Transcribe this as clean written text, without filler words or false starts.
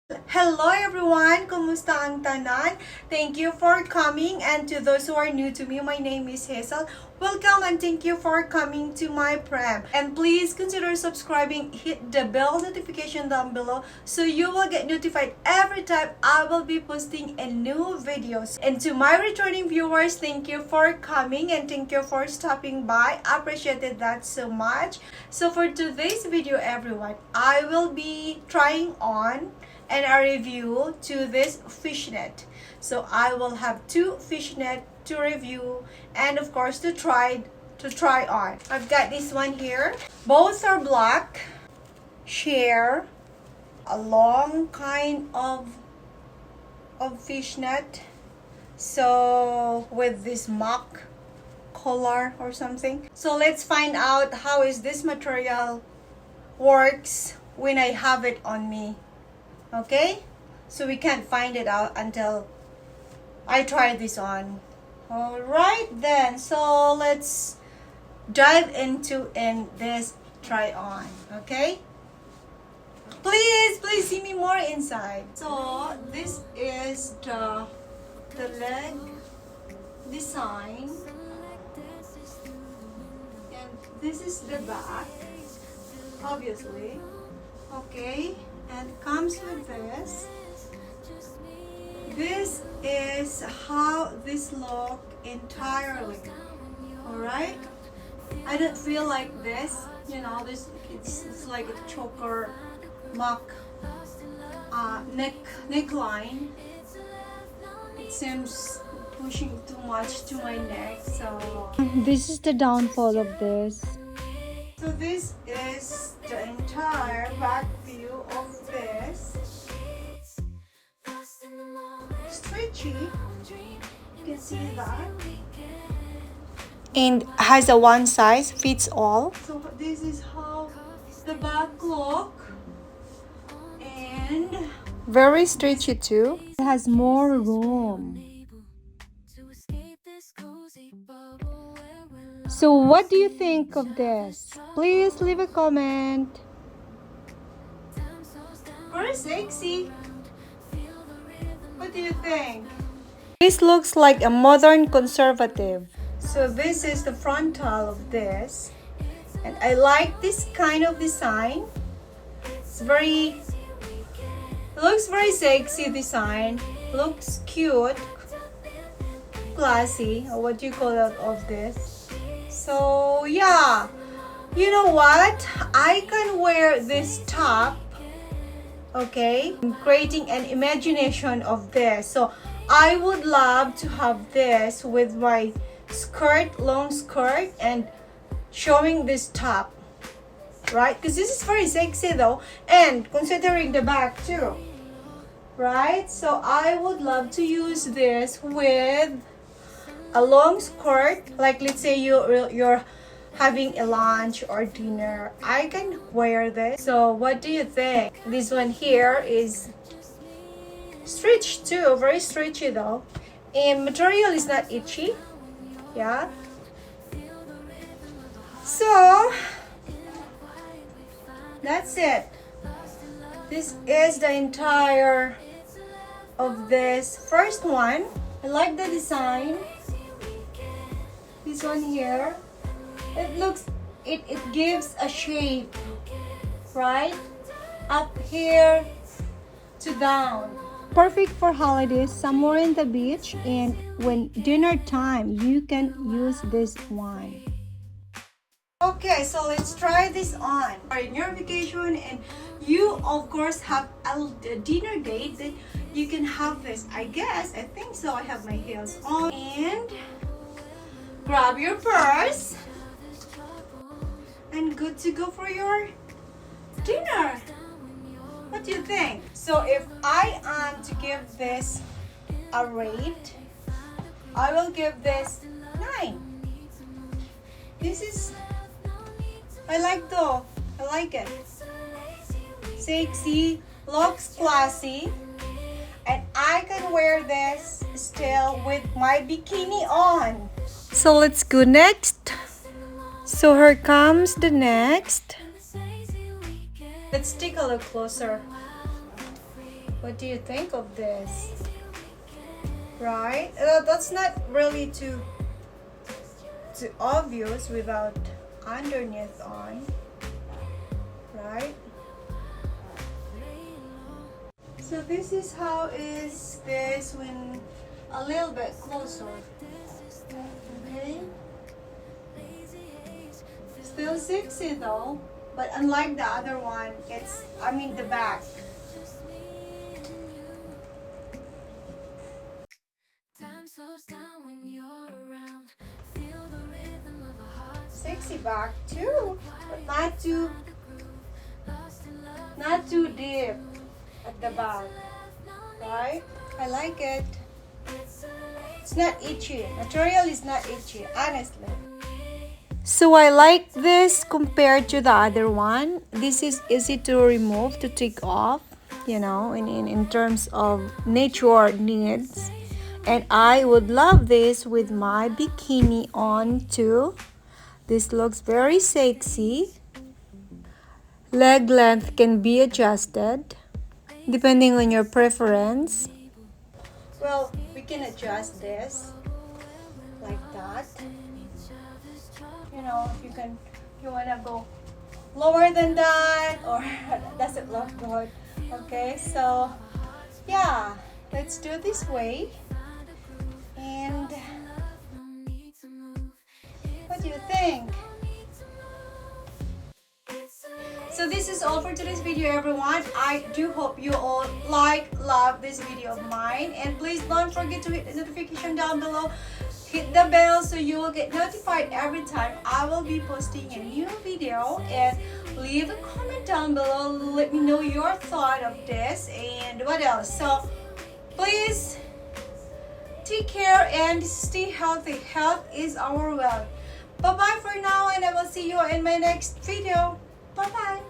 Hello everyone! Kumusta ang tanan? Thank you for coming, and to those who are new to me, my name is Hazel. Welcome and thank you for coming to my prem. And please consider subscribing, hit the bell notification down below so you will get notified every time I will be posting a new videos. And to my returning viewers, thank you for coming and thank you for stopping by. I appreciated that so much. So for today's video everyone, I will be trying on and a review to this fishnet. So I will have two fishnet to review and of course to try on. I've got this one here. Both are black. Share a long kind of fishnet. So with this mock collar or something. So let's find out how is this material works when I have it on me. Okay, so we can't find it out until I try this on. All right then, so let's dive into this try on. Okay, please see me more inside. So this is the leg design, and this is the back, obviously. Okay, and comes with this. This is how this look entirely. All right, I don't feel like this, you know, this it's like a choker mock neckline. It seems pushing too much to my neck, so This is the downfall of this. so this is the entire back view of this. Stretchy, you can see that. And has a one size fits all. So this is how the back look. And Very stretchy too. It has more room. So what do you think of this? Please leave a comment. very sexy. What do you think? This looks like a modern conservative. So this is the frontal of this, and I like this kind of design. It's very, looks very sexy design, looks cute, classy, or what do you call that of this. So yeah, you know what, I can wear this top. Okay, I'm creating an imagination of this. So I would love to have this with my skirt, long skirt, and showing this top, right? Because this is very sexy though, and considering the back too, right? So I would love to use this with a long skirt, like let's say you're having a lunch or dinner. I can wear this. So what do you think? This one here is stretched too, very stretchy though, and material is not itchy. Yeah, so that's it. This is the entire of this first one. I like the design. This one here, it looks, it gives a shape, right, up here to down. Perfect for holidays, somewhere in the beach, and when dinner time, you can use this one. Okay, so let's try this on. In your vacation and you of course have a dinner date, then you can have this. I think so. I have my heels on, and grab your purse and good to go for your dinner. What do you think? So if I am to give this a rate, I will give this 9. This is, I like though. I like it. Sexy, looks classy, and I can wear this still with my bikini on. So let's go next. So here comes the next. Let's take a look closer. What do you think of this? Right? That's not really too obvious without underneath on. Right? So this is how is this when a little bit closer. Okay? Still sexy though, but unlike the other one, the back. Sexy back too, but not too deep at the back, right? I like it. It's not itchy. Material is not itchy, honestly. So I like this compared to the other one. This is easy to remove, to take off, in terms of nature needs. And I would love this with my bikini on too. This looks very sexy. Leg length can be adjusted depending on your preference. Well, we can adjust this like that. If you wanna go lower than that, or does it look good? Okay, so yeah, let's do this way. And what do you think? So this is all for today's video, everyone. I do hope you all love this video of mine, and please don't forget to hit the notification down below. Hit the bell so you will get notified every time I will be posting a new video, and leave a comment down below. Let me know your thought of this and what else. So please take care and stay healthy. Health is our wealth. Bye bye for now, and I will see you in my next video. Bye bye.